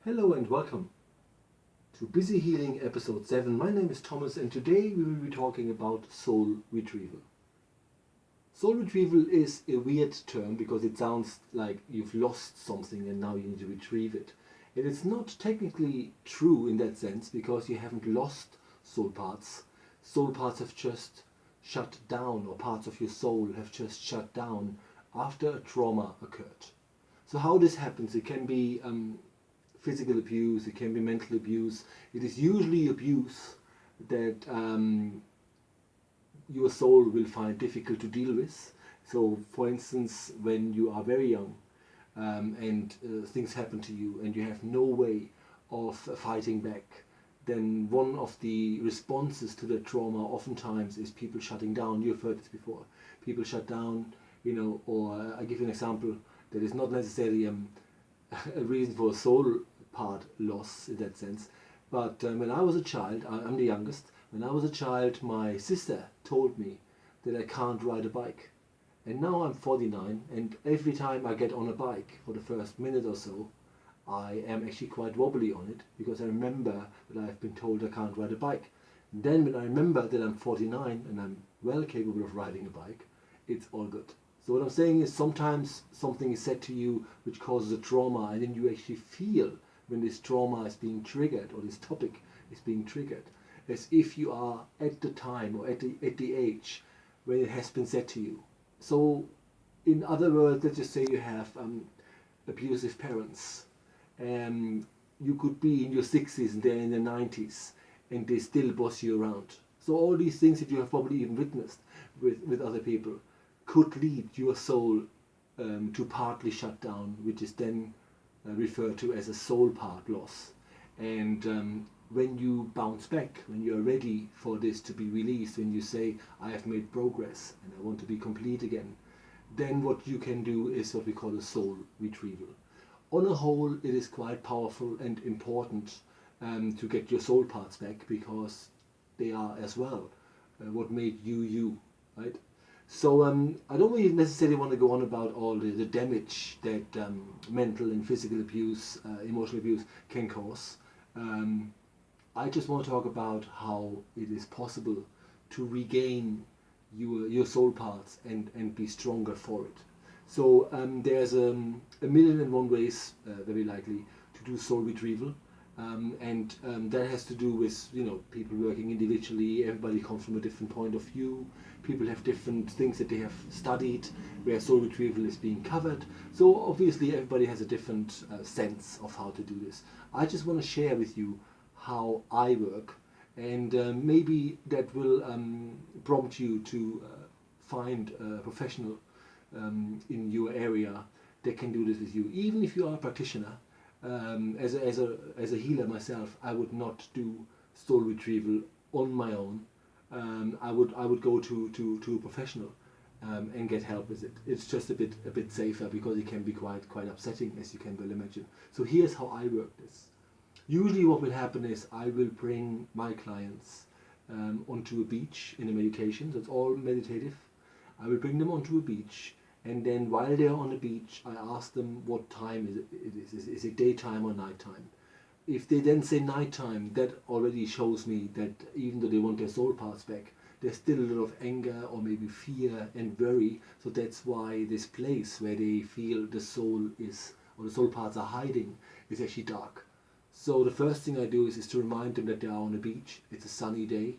Hello and welcome to Busy Healing episode 7. My name is Thomas and today we will be talking about soul retrieval. Soul retrieval is a weird term because it sounds like you've lost something and now you need to retrieve it. It is not technically true in that sense because you haven't lost soul parts. Soul parts have just shut down, or parts of your soul have just shut down after a trauma occurred. So how this happens, it can be physical abuse, it can be mental abuse. It is usually abuse that your soul will find difficult to deal with. So for instance, when you are very young and things happen to you and you have no way of fighting back, then one of the responses to that trauma oftentimes is people shutting down. You've heard this before. People shut down, or I give you an example that is not necessarily a reason for a soul part loss in that sense. But when I was a child, I'm the youngest, when I was a child my sister told me that I can't ride a bike. And now I'm 49 and every time I get on a bike for the first minute or so, I am actually quite wobbly on it because I remember that I've been told I can't ride a bike. And then when I remember that I'm 49 and I'm well capable of riding a bike, it's all good. So what I'm saying is sometimes something is said to you which causes a trauma and then you actually feel when this trauma is being triggered or this topic is being triggered as if you are at the time or at the age when it has been said to you. So in other words, let's just say you have abusive parents. You could be in your 60s and they're in their 90s and they still boss you around. So all these things that you have probably even witnessed with other people could lead your soul to partly shut down, which is then referred to as a soul part loss. And when you bounce back, when you're ready for this to be released, when you say, I have made progress and I want to be complete again, then what you can do is what we call a soul retrieval. On a whole, it is quite powerful and important to get your soul parts back because they are as well what made you you, right? So I don't really necessarily want to go on about all the damage that mental and physical abuse, emotional abuse can cause. I just want to talk about how it is possible to regain your soul parts and be stronger for it. So there's a million and one ways, very likely, to do soul retrieval. And that has to do with people working individually. Everybody comes from a different point of view. People have different things that they have studied where soul retrieval is being covered. So obviously everybody has a different sense of how to do this. I just want to share with you how I work, and maybe that will prompt you to find a professional in your area that can do this with you. Even if you are a practitioner, as a healer myself, I would not do soul retrieval on my own. I would go to a professional and get help with it. It's just a bit safer because it can be quite upsetting, as you can well imagine. So here's how I work this. Usually what will happen is I will bring my clients onto a beach in a meditation. So it's all meditative. I will bring them onto a beach. And then while they're on the beach, I ask them what time it is. Is it daytime or nighttime? If they then say nighttime, that already shows me that even though they want their soul parts back, there's still a lot of anger or maybe fear and worry. So that's why this place where they feel the soul is, or the soul parts are hiding, is actually dark. So the first thing I do is to remind them that they are on a beach. It's a sunny day.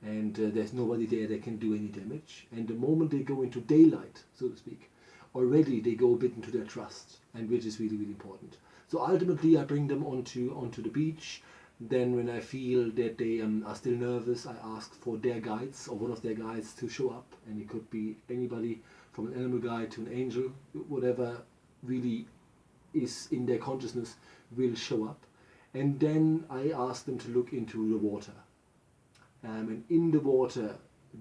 And there's nobody there that can do any damage. And the moment they go into daylight, so to speak, already they go a bit into their trust, and which is really, really important. So ultimately I bring them onto the beach. Then when I feel that they are still nervous, I ask for their guides or one of their guides to show up. And it could be anybody from an animal guide to an angel, whatever really is in their consciousness will show up. And then I ask them to look into the water. And in the water,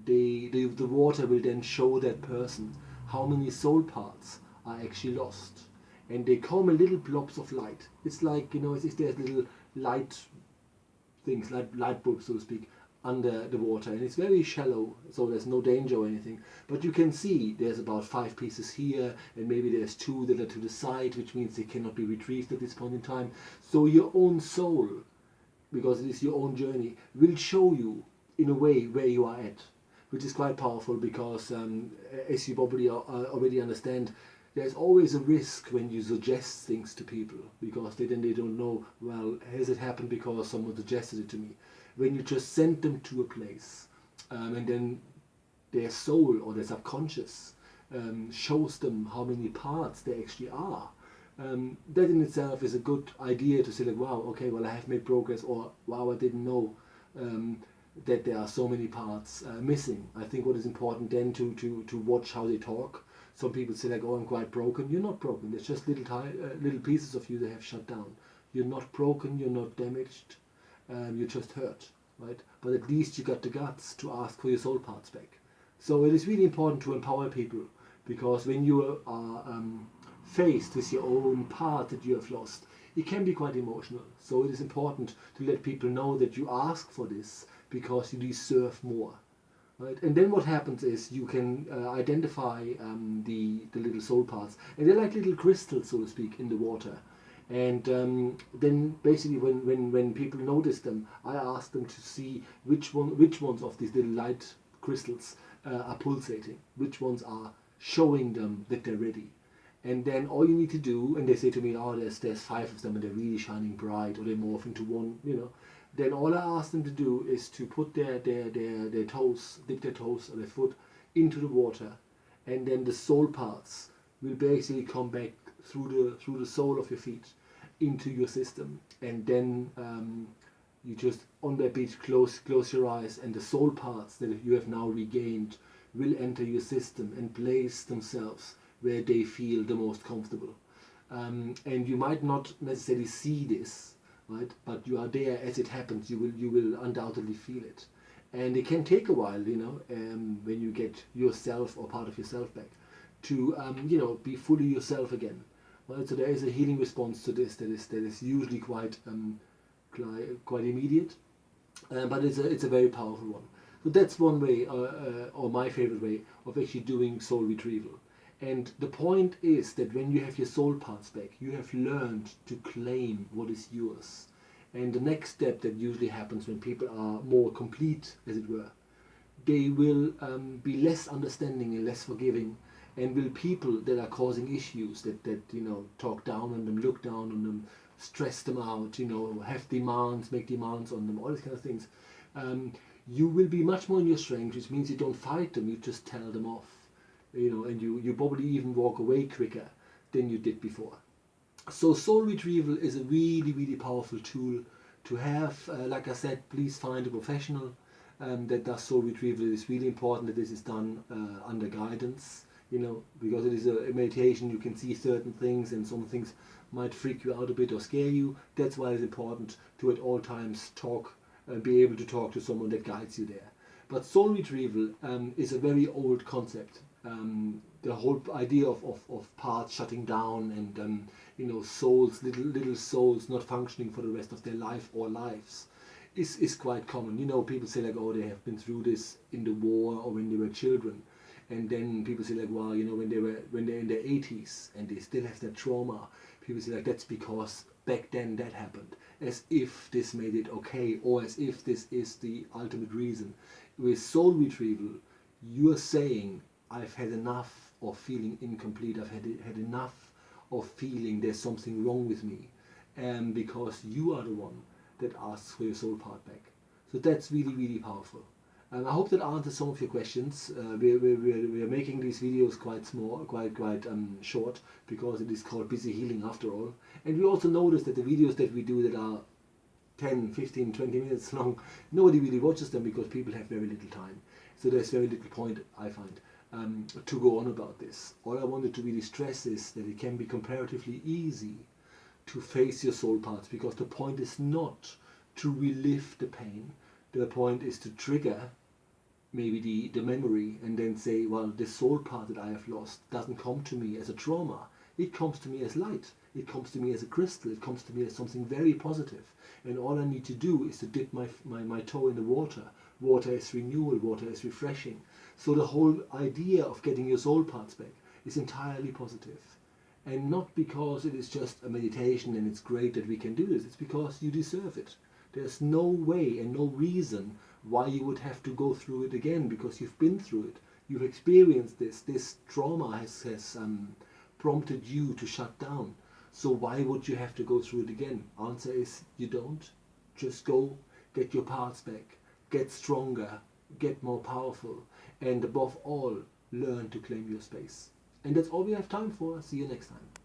the water will then show that person how many soul parts are actually lost. And they come in little blobs of light. It's like, as if there's little light things, like light bulbs, so to speak, under the water, and it's very shallow, so there's no danger or anything. But you can see there's about 5 pieces here, and maybe there's 2 that are to the side, which means they cannot be retrieved at this point in time. So your own soul, because it is your own journey, will show you in a way where you are at, which is quite powerful, because as you probably already understand, there's always a risk when you suggest things to people, because then they don't know, well, has it happened because someone suggested it to me? When you just send them to a place, and then their soul or their subconscious shows them how many parts there actually are, that in itself is a good idea to say like, wow, okay, well, I have made progress, or wow, I didn't know that there are so many parts missing. I think what is important then to watch how they talk. Some people say like, oh, I'm quite broken. You're not broken. There's just little pieces of you that have shut down. You're not broken, you're not damaged, you're just hurt, right? But at least you got the guts to ask for your soul parts back. So it is really important to empower people, because when you are faced with your own part that you have lost, it can be quite emotional. So it is important to let people know that you ask for this because you deserve more. Right? And then what happens is you can identify the little soul parts, and they're like little crystals, so to speak, in the water. And then basically when people notice them, I ask them to see which ones of these little light crystals are pulsating, which ones are showing them that they're ready. And then all you need to do, and they say to me, oh, there's 5 of them and they're really shining bright, or they morph into one, then all I ask them to do is to put their toes, dip their toes or their foot into the water, and then the soul parts will basically come back through the sole of your feet into your system. And then you just, on that beach, close your eyes, and the soul parts that you have now regained will enter your system and place themselves where they feel the most comfortable. And you might not necessarily see this, right? But you are there as it happens. You will undoubtedly feel it, and it can take a while, when you get yourself or part of yourself back, to be fully yourself again. Right? So there is a healing response to this that is usually quite immediate, but it's a very powerful one. So that's one way, or my favorite way of actually doing soul retrieval. And the point is that when you have your soul parts back, you have learned to claim what is yours. And the next step that usually happens when people are more complete, as it were, they will be less understanding and less forgiving, and will people that are causing issues, that talk down on them, look down on them, stress them out, have demands, make demands on them, all these kind of things, you will be much more in your strength, which means you don't fight them, you just tell them off. And you probably even walk away quicker than you did before. So soul retrieval is a really, really powerful tool to have. Like I said, please find a professional that does soul retrieval. It is really important that this is done under guidance, because it is a meditation. You can see certain things, and some things might freak you out a bit or scare you. That's why it's important to at all times be able to talk to someone that guides you there. But soul retrieval is a very old concept. The whole idea of parts shutting down, and souls, little souls not functioning for the rest of their life or lives is quite common. People say like, oh, they have been through this in the war or when they were children, and then people say like, well, when they're in their 80s and they still have that trauma, people say like, that's because back then that happened, as if this made it okay, or as if this is the ultimate reason. With soul retrieval, you're saying, I've had enough of feeling incomplete. I've had enough of feeling there's something wrong with me, because you are the one that asks for your soul part back. So that's really, really powerful. And I hope that answers some of your questions. We're making these videos quite small, quite short, because it is called Busy Healing after all. And we also notice that the videos that we do that are 10, 15, 20 minutes long, nobody really watches them because people have very little time. So there's very little point, I find, to go on about this. All I wanted to really stress is that it can be comparatively easy to face your soul parts, because the point is not to relive the pain. The point is to trigger maybe the memory, and then say, well, this soul part that I have lost doesn't come to me as a trauma. It comes to me as light. It comes to me as a crystal. It comes to me as something very positive. And all I need to do is to dip my toe in the water, Water is renewal, water is refreshing. So the whole idea of getting your soul parts back is entirely positive. And not because it is just a meditation and it's great that we can do this, it's because you deserve it. There's no way and no reason why you would have to go through it again, because you've been through it. You've experienced this. This trauma has prompted you to shut down. So why would you have to go through it again? Answer is you don't. Just go, get your parts back, get stronger, get more powerful, and above all, learn to claim your space. And that's all we have time for. See you next time.